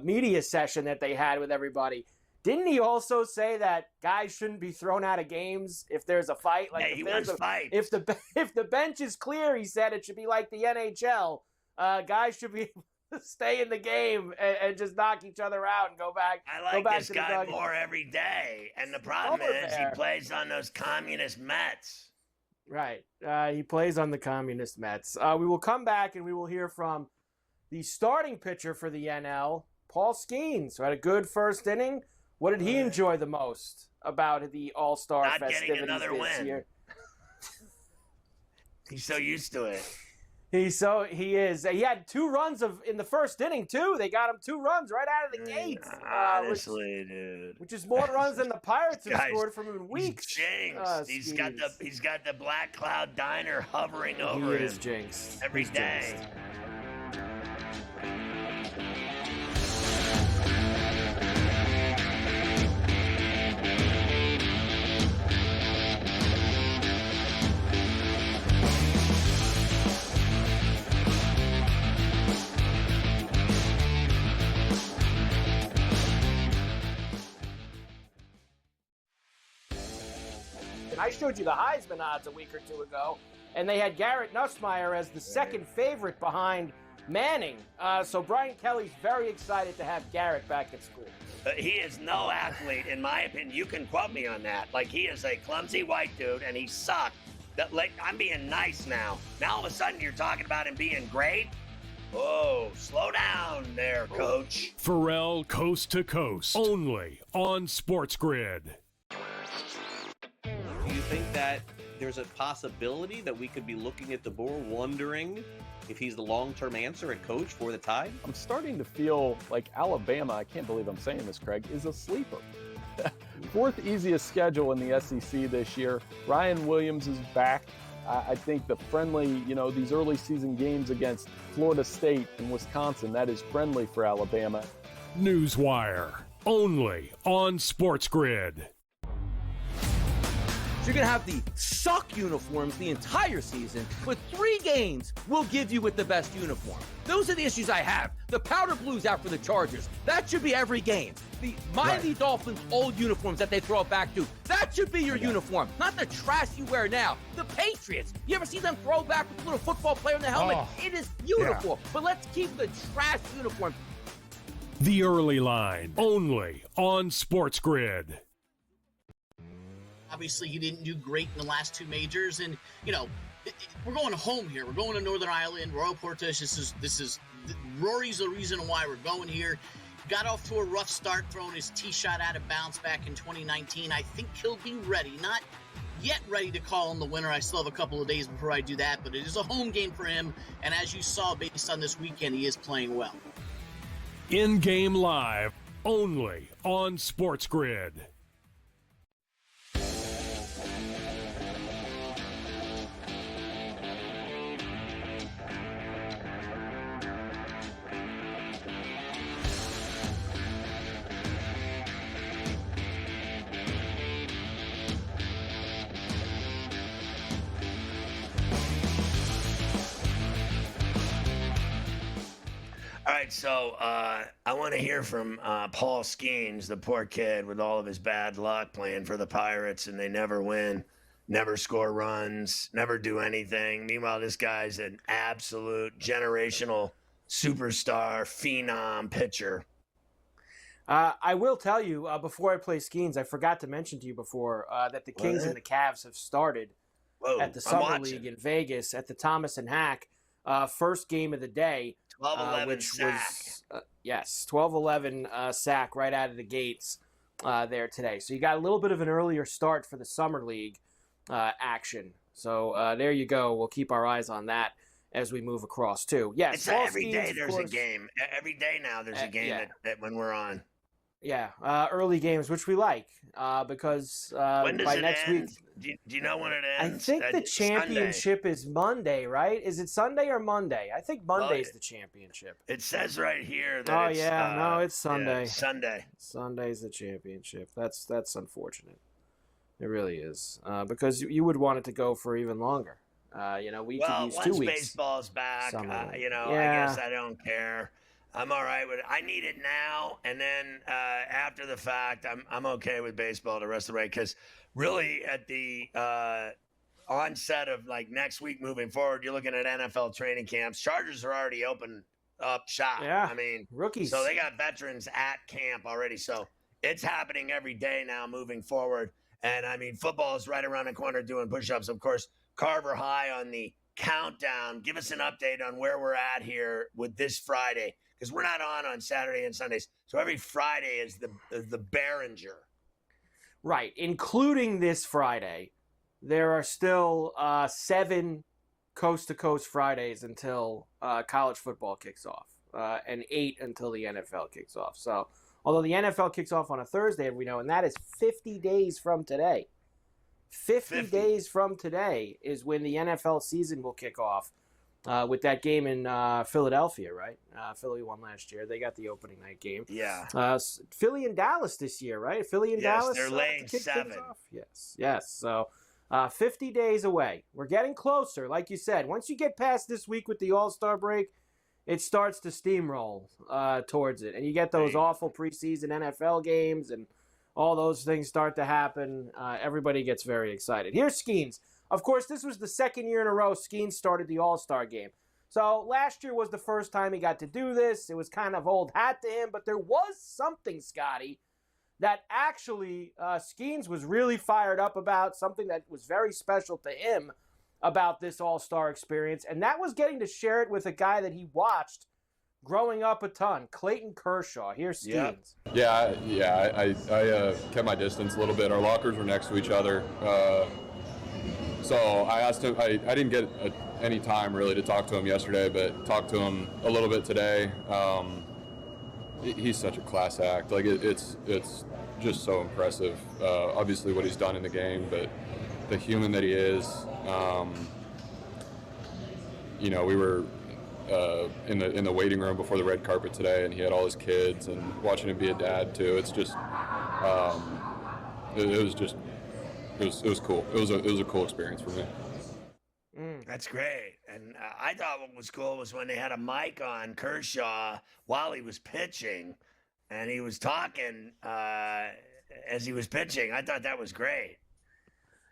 media session that they had with everybody, didn't he also say that guys shouldn't be thrown out of games if there's a fight? He wants fights. If the bench is clear, he said it should be like the NHL. Guys should be stay in the game and just knock each other out and go back. I like this guy more every day. And the problem is he plays on those communist Mets. Right. He plays on the communist Mets. We will come back and we will hear from the starting pitcher for the NL, Paul Skeens, who had a good first inning. What did he enjoy the most about the All-Star festivities this year? He's so used to it. He is. He had 2 runs in the first inning too. They got him 2 runs right out of the gate. Honestly, dude. Which is more runs than the Pirates have scored from him in weeks. He's jinxed. He's got the Black Cloud Diner hovering over him. He is jinxed every day. Jinxed. I showed you the Heisman odds a week or 2 ago, and they had Garrett Nussmeier as the second favorite behind Manning. So Brian Kelly's very excited to have Garrett back at school. He is no athlete, in my opinion. You can quote me on that. He is a clumsy white dude, and he sucked Like, I'm being nice now. Now all of a sudden you're talking about him being great? Oh, slow down there, Coach. Ferrall Coast to Coast, only on SportsGrid. Do you think that there's a possibility that we could be looking at DeBoer wondering if he's the long-term answer at coach for the Tide? I'm starting to feel like Alabama, I can't believe I'm saying this, Craig, is a sleeper. Fourth easiest schedule in the SEC this year. Ryan Williams is back. I think the friendly, these early season games against Florida State and Wisconsin, that is friendly for Alabama. Newswire, only on SportsGrid. You're going to have the suck uniforms the entire season, but 3 games will give you with the best uniform. Those are the issues I have. The powder blues out for the Chargers. That should be every game. The Miami Dolphins old uniforms that they throw it back to. That should be your uniform, not the trash you wear now. The Patriots. You ever see them throw back with the little football player in the helmet? It is beautiful. But let's keep the trash uniform. The Early Line, only on SportsGrid. Obviously, he didn't do great in the last 2 majors, and we're going home here. We're going to Northern Ireland. Royal Portish. This is Rory's the reason why we're going here. Got off to a rough start, throwing his tee shot out of bounds back in 2019. I think he'll be ready. Not yet ready to call him the winner. I still have a couple of days before I do that, but it is a home game for him. And as you saw, based on this weekend, he is playing well. In-game live, only on SportsGrid. All right, so I want to hear from Paul Skeens, the poor kid with all of his bad luck playing for the Pirates, and they never win, never score runs, never do anything. Meanwhile, this guy's an absolute generational superstar, phenom pitcher. I will tell you, before I play Skeens, I forgot to mention to you before that the Kings and the Cavs have started at the Summer League in Vegas at the Thomas and Hack. First game of the day, 12-11 sack. Was 12-11 sack right out of the gates there today. So you got a little bit of an earlier start for the Summer League action. So there you go. We'll keep our eyes on that as we move across too. Yes, It's every day there's a game. Every day now there's a game that when we're on. Yeah, early games, which we like because when does by it next end? week. Do you know when it ends? I think the championship is Monday, right? Is it Sunday or Monday? I think Monday's the championship. It says right here that it's Sunday. Yeah, Sunday. Sunday's the championship. That's unfortunate. It really is because you would want it to go for even longer. We could use 2 weeks. Once baseball's back, I guess I don't care. I'm all right with it. I need it now, and then after the fact, I'm okay with baseball the rest of the way because really at the onset of like next week moving forward, you're looking at NFL training camps. Chargers are already open up shop. Yeah, I mean, rookies. So they got veterans at camp already. So it's happening every day now moving forward. And I mean, football is right around the corner doing push-ups. Of course, Carver High on the countdown. Give us an update on where we're at here with this Friday. Because we're not on Saturday and Sundays. So every Friday is the Behringer. Right. Including this Friday, there are still 7 coast-to-coast Fridays until college football kicks off, and 8 until the NFL kicks off. So, although the NFL kicks off on a Thursday, we know, and that is 50 days from today. 50 days from today is when the NFL season will kick off. With that game in Philadelphia, right? Philly won last year. They got the opening night game. Yeah. Philly and Dallas this year, right? Philly and Dallas. Yes, they're laying 7. Yes. So 50 days away. We're getting closer. Like you said, once you get past this week with the All-Star break, it starts to steamroll towards it. And you get those awful preseason NFL games and all those things start to happen. Everybody gets very excited. Here's Skeens. Of course, this was the second year in a row Skeens started the All-Star game. So last year was the first time he got to do this. It was kind of old hat to him, but there was something, Scotty, that actually Skeens was really fired up about, something that was very special to him about this All-Star experience, and that was getting to share it with a guy that he watched growing up a ton, Clayton Kershaw. Here's Steens. Yeah. I kept my distance a little bit. Our lockers were next to each other. So I asked him, I didn't get any time really to talk to him yesterday, but talked to him a little bit today. He's such a class act. Like it's just so impressive. Obviously what he's done in the game, but the human that he is. We were in the waiting room before the red carpet today, and he had all his kids, and watching him be a dad too. It's just it was cool. It was a cool experience for me. That's great. And I thought what was cool was when they had a mic on Kershaw while he was pitching, and he was talking as he was pitching. I thought that was great.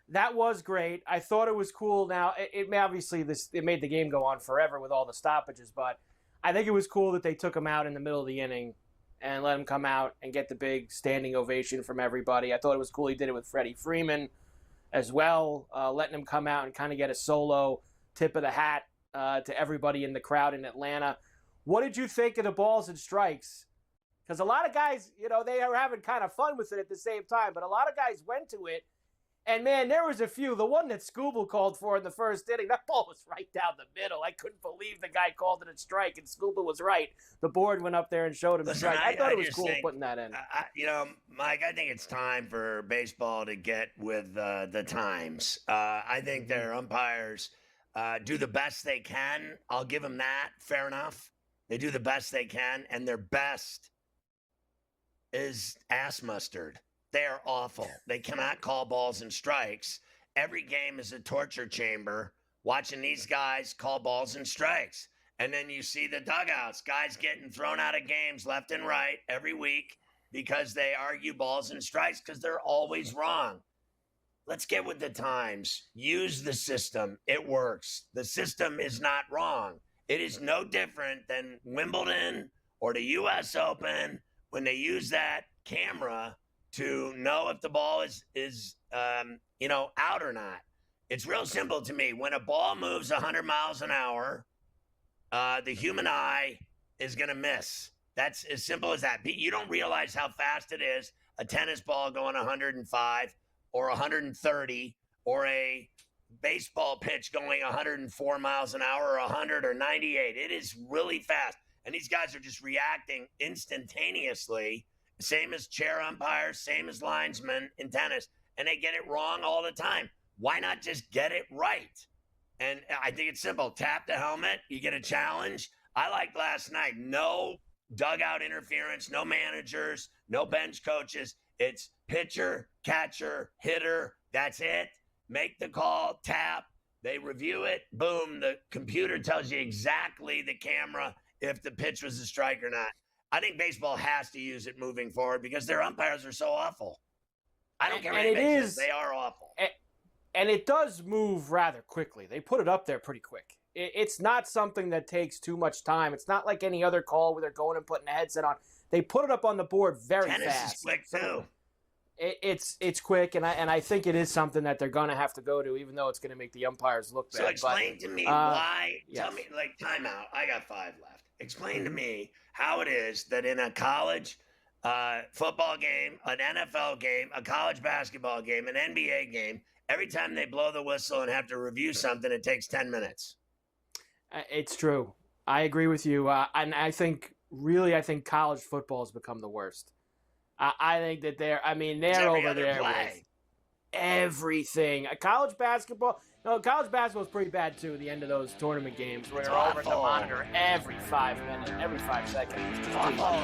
That was great. I thought it was cool. Now, it made the game go on forever with all the stoppages, but I think it was cool that they took him out in the middle of the inning and let him come out and get the big standing ovation from everybody. I thought it was cool he did it with Freddie Freeman as well, letting him come out and kind of get a solo tip of the hat to everybody in the crowd in Atlanta. What did you think of the balls and strikes? Because a lot of guys, they are having kind of fun with it at the same time, but a lot of guys went to it. And, man, there was a few. The one that Scooble called for in the first inning, that ball was right down the middle. I couldn't believe the guy called it a strike, and Scooble was right. The board went up there and showed him the strike. I thought it was cool putting that in. Mike, I think it's time for baseball to get with the times. I think their umpires do the best they can. I'll give them that. Fair enough. They do the best they can, and their best is ass mustard. They are awful. They cannot call balls and strikes. Every game is a torture chamber watching these guys call balls and strikes. And then you see the dugouts, guys getting thrown out of games left and right every week because they argue balls and strikes because they're always wrong. Let's get with the times. Use the system. It works. The system is not wrong. It is no different than Wimbledon or the U.S. Open when they use that camera to know if the ball is out or not. It's real simple to me. When a ball moves 100 miles an hour, the human eye is going to miss. That's as simple as that. You don't realize how fast it is, a tennis ball going 105 or 130 or a baseball pitch going 104 miles an hour or 100 or 98. It is really fast. And these guys are just reacting instantaneously. Same as chair umpires, same as linesmen in tennis, and they get it wrong all the time. Why not just get it right? And I think it's simple. Tap the helmet, you get a challenge. I liked last night. No dugout interference, no managers, no bench coaches. It's pitcher, catcher, hitter. That's it. Make the call, tap. They review it. Boom. The computer tells you exactly, the camera, if the pitch was a strike or not. I think baseball has to use it moving forward because their umpires are so awful. I don't care what anybody says. They are awful. And it does move rather quickly. They put it up there pretty quick. It's not something that takes too much time. It's not like any other call where they're going and putting a headset on. They put it up on the board very fast. Tennis is quick, too. It's quick, and I think it is something that they're going to have to go to, even though it's going to make the umpires look bad. So explain to me why. Yes. Tell me, timeout. I got 5 left. Explain to me how it is that in a college football game, an NFL game, a college basketball game, an NBA game, every time they blow the whistle and have to review something, it takes 10 minutes. It's true. I agree with you. And I think college football has become the worst. I think that they're over there with everything. College basketball is pretty bad too at the end of those tournament games where they're over the monitor every 5 minutes, every 5 seconds. It's awful.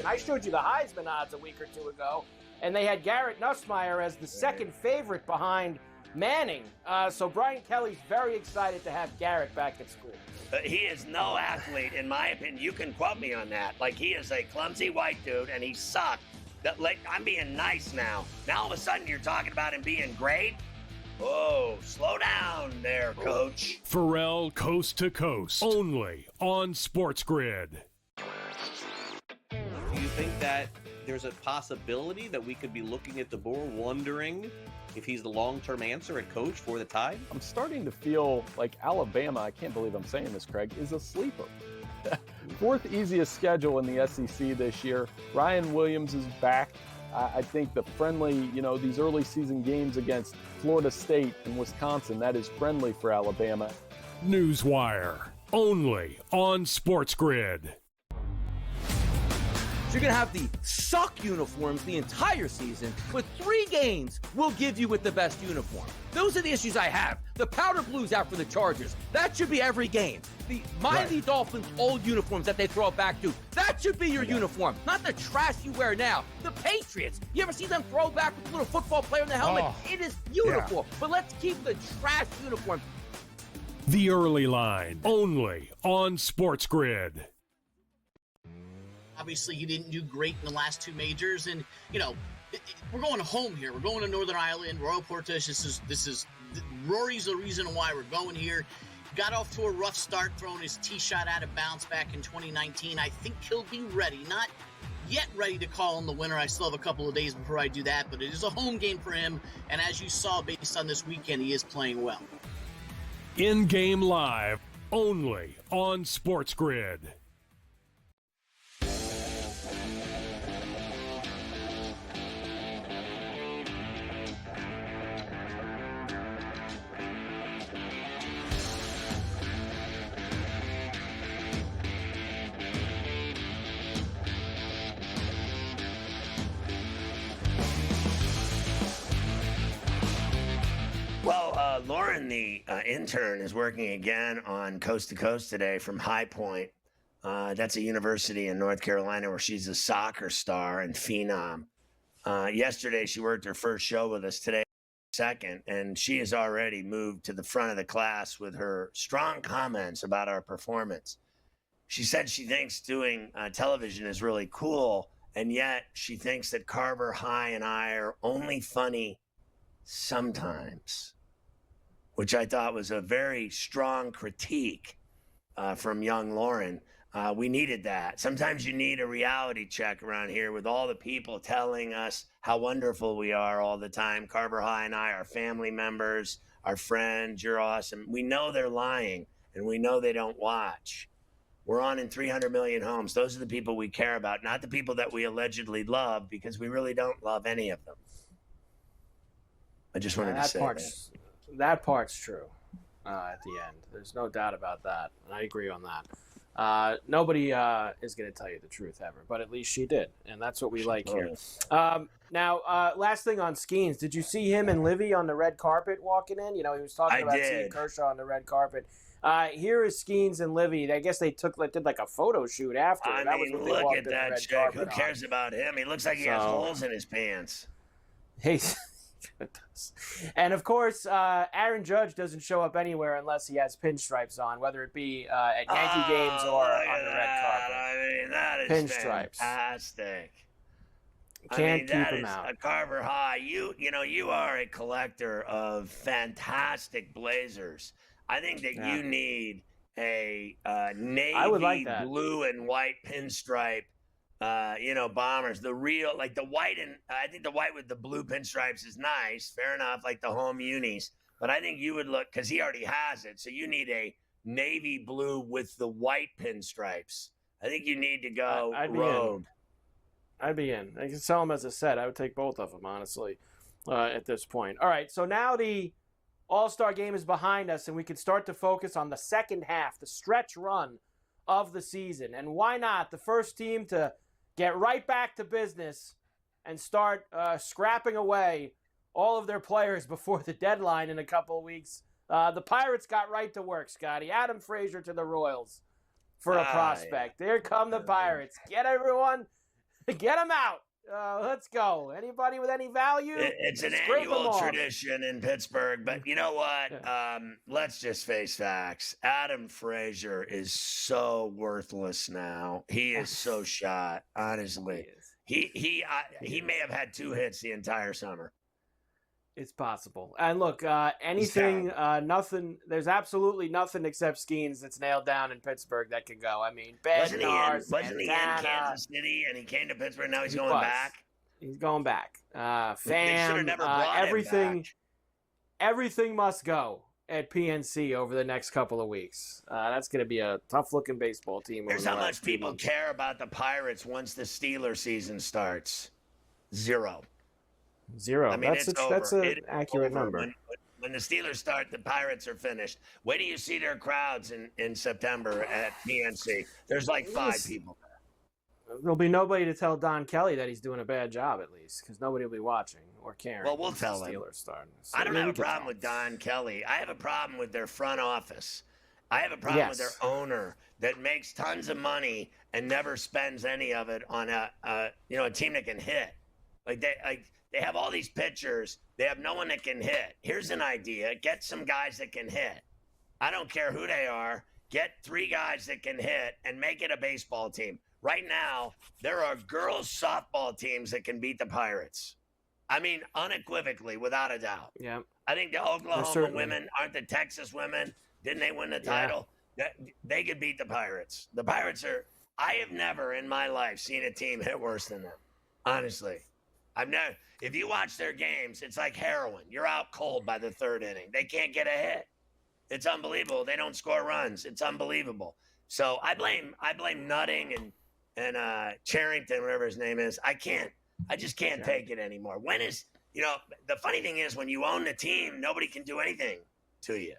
I showed you the Heisman odds a week or two ago, and they had Garrett Nussmeier as the second favorite behind Manning. So Brian Kelly's very excited to have Garrett back at school. He is no athlete, in my opinion. You can quote me on that. Like, he is a clumsy white dude, and he sucked I'm being nice now. Now all of a sudden you're talking about him being great? Oh, slow down there, Coach. Ferrall Coast to Coast, only on SportsGrid. Do you think that there's a possibility that we could be looking at the board wondering if he's the long-term answer at coach for the Tide? I'm starting to feel like Alabama, I can't believe I'm saying this, Craig, is a sleeper. Fourth easiest schedule in the SEC this year. Ryan Williams is back. I think the friendly, these early season games against Florida State and Wisconsin, that is friendly for Alabama. Newswire, only on SportsGrid. So you're going to have the suck uniforms the entire season, but 3 games will give you with the best uniform. Those are the issues I have. The powder blues out for the Chargers. That should be every game. The Miami Dolphins old uniforms that they throw it back to. That should be your uniform, not the trash you wear now. The Patriots. You ever see them throw back with a little football player in the helmet? It is beautiful. But let's keep the trash uniform. The Early Line, only on SportsGrid. Obviously, he didn't do great in the last 2 majors, and we're going home here. We're going to Northern Ireland, Royal Portage. This is Rory's the reason why we're going here. Got off to a rough start, throwing his tee shot out of bounds back in 2019. I think he'll be ready. Not yet ready to call him the winner. I still have a couple of days before I do that, but it is a home game for him. And as you saw, based on this weekend, he is playing well. In-game live, only on SportsGrid. Well, Lauren, the intern, is working again on Coast to Coast today from High Point. That's a university in North Carolina where she's a soccer star and phenom. Yesterday, she worked her first show with us today, second, and she has already moved to the front of the class with her strong comments about our performance. She said she thinks doing television is really cool, and yet she thinks that Carver High and I are only funny sometimes, which I thought was a very strong critique from young Lauren. We needed that. Sometimes you need a reality check around here with all the people telling us how wonderful we are all the time. Carver High and I are family members, our friends, you're awesome. We know they're lying, and we know they don't watch. We're on in 300 million homes. Those are the people we care about, not the people that we allegedly love, because we really don't love any of them. I just wanted to say that part's true at the end. There's no doubt about that, and I agree on that. Nobody is going to tell you the truth ever, but at least she did, and that's what we like here. Now, last thing on Skeens, did you see him and Livy on the red carpet walking in? He was talking about seeing Kershaw on the red carpet. Here is Skeens and Livy. I guess they did like a photo shoot after. I mean, look at that chick. Who cares about him? He looks like he has holes in his pants. Hey. And of course, Aaron Judge doesn't show up anywhere unless he has pinstripes on, whether it be at Yankee games or on the red carpet. I mean, that is pinstripes. Fantastic. Can't keep him out. A Carver High. You are a collector of fantastic blazers. I think that you need a navy blue and white pinstripe. Bombers, the real, like the white, and I think the white with the blue pinstripes is nice. Fair enough, like the home unis. But I think you would look, because he already has it, so you need a navy blue with the white pinstripes. I think you need to go road. I'd be in. I can sell them as a set. I would take both of them, honestly, at this point. All right, so now the All-Star game is behind us, and we can start to focus on the second half, the stretch run of the season. And why not? The first team to get right back to business and start scrapping away all of their players before the deadline in a couple of weeks. The Pirates got right to work, Scotty. Adam Frazier to the Royals for a prospect. Here come the Pirates. Get everyone, get them out. Let's go. Anybody with any value? It's an annual tradition in Pittsburgh, but you know what? Let's just face facts. Adam Frazier is so worthless now. He is so shot, honestly. He may have had 2 hits the entire summer. It's possible. And look, anything, nothing. There's absolutely nothing except Skeens that's nailed down in Pittsburgh that can go. I mean, Wasn't Bednar, he in Kansas City and he came to Pittsburgh? Now he's going back. He's going back. Fam, everything must go at PNC over the next couple of weeks. That's going to be a tough-looking baseball team. Here's how much people care about the Pirates once the Steelers season starts. 0. I mean, that's an accurate over. number. When the Steelers start, the Pirates are finished. Wait till you see their crowds in September at PNC. There's like 5 people there. There'll be nobody to tell Don Kelly that he's doing a bad job, at least, because nobody will be watching or caring. Well, we'll tell him. Steelers start. So I don't have a problem with Don Kelly. I have a problem with their front office. I have a problem with their owner that makes tons of money and never spends any of it on a team that can hit. They have all these pitchers. They have no one that can hit. Here's an idea. Get some guys that can hit. I don't care who they are. Get 3 guys that can hit and make it a baseball team. Right now, there are girls softball teams that can beat the Pirates. I mean, unequivocally, without a doubt. Yeah. I think the Oklahoma women, aren't the Texas women? Didn't they win the title? They could beat the Pirates. The Pirates are – I have never in my life seen a team hit worse than them, honestly. I've never – if you watch their games, it's like heroin. You're out cold by the 3rd inning. They can't get a hit. It's unbelievable. They don't score runs. It's unbelievable. So I blame Nutting and Charrington, whatever his name is. I just can't take it anymore. The funny thing is when you own the team, nobody can do anything to you.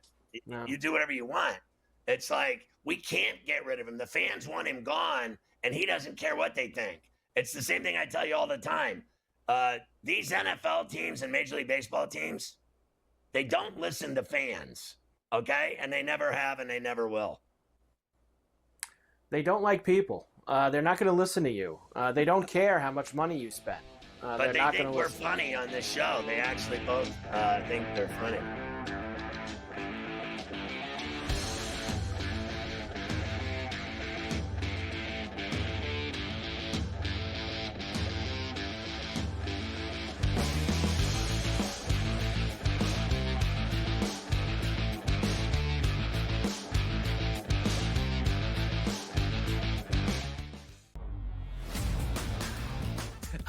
No. You do whatever you want. It's like, we can't get rid of him. The fans want him gone, and he doesn't care what they think. It's the same thing I tell you all the time. These NFL teams and Major League Baseball teams, they don't listen to fans, okay? And they never have, and they never will. They don't like people. They're not going to listen to you. They don't care how much money you spend. But they think we're funny on this show. They actually both think they're funny.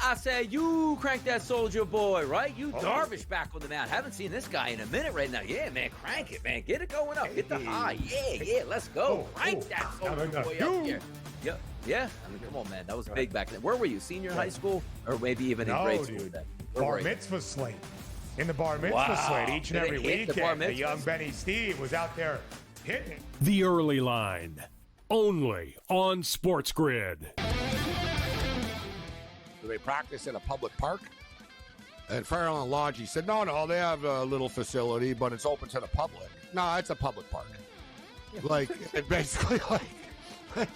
I say, you crank that Soldier Boy, right? You Darvish back on the mound. Haven't seen this guy in a minute right now. Yeah, man, crank it, man. Get it going up. Hit the high. Yeah, let's go. Crank that Soldier Boy up here. Yeah. I mean, come on, man. That was big back then. Where were you? Senior in high school? Or maybe even in grade school then? Bar mitzvah slate. In the bar mitzvah slate each and every weekend. The young Benny Steve was out there hitting. The Early Line. Only on SportsGrid. Do they practice in a public park? And Ferrall and Lodge said, no, they have a little facility, but it's open to the public. No, it's a public park. Like, it basically, like,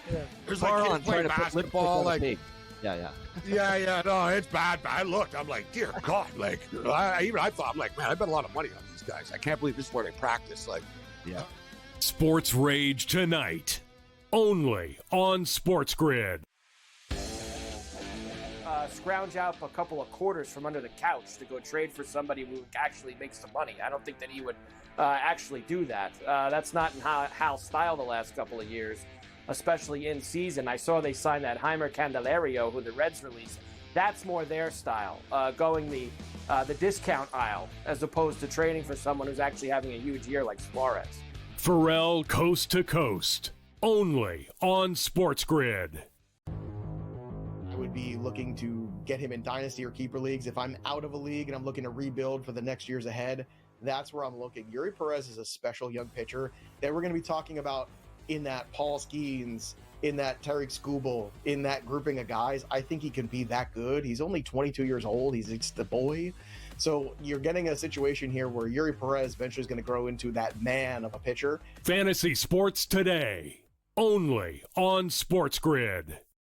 there's like kids playing basketball, like, yeah, no, it's bad. I looked, I'm like, dear God, like, I thought, I'm like, man, I bet a lot of money on these guys. I can't believe this is where they practice, like, yeah. Sports Rage tonight, only on SportsGrid. Scrounge out a couple of quarters from under the couch to go trade for somebody who actually makes some money. I don't think that he would actually do that. That's not in Hal's style the last couple of years, especially in season. I saw they signed that Heimer Candelario, who the Reds released. That's more their style, going the discount aisle as opposed to trading for someone who's actually having a huge year like Suarez. Ferrall Coast to Coast, only on SportsGrid. Would be looking to get him in dynasty or keeper leagues. If I'm out of a league and I'm looking to rebuild for the next years ahead, that's where I'm looking. Yuri Perez is a special young pitcher that we're going to be talking about in that Paul Skeens, in that Tariq Skubal, in that grouping of guys. I think he can be that good. He's only 22 years old. He's the boy. So you're getting a situation here where Yuri Perez eventually is going to grow into that man of a pitcher. Fantasy Sports Today, only on SportsGrid.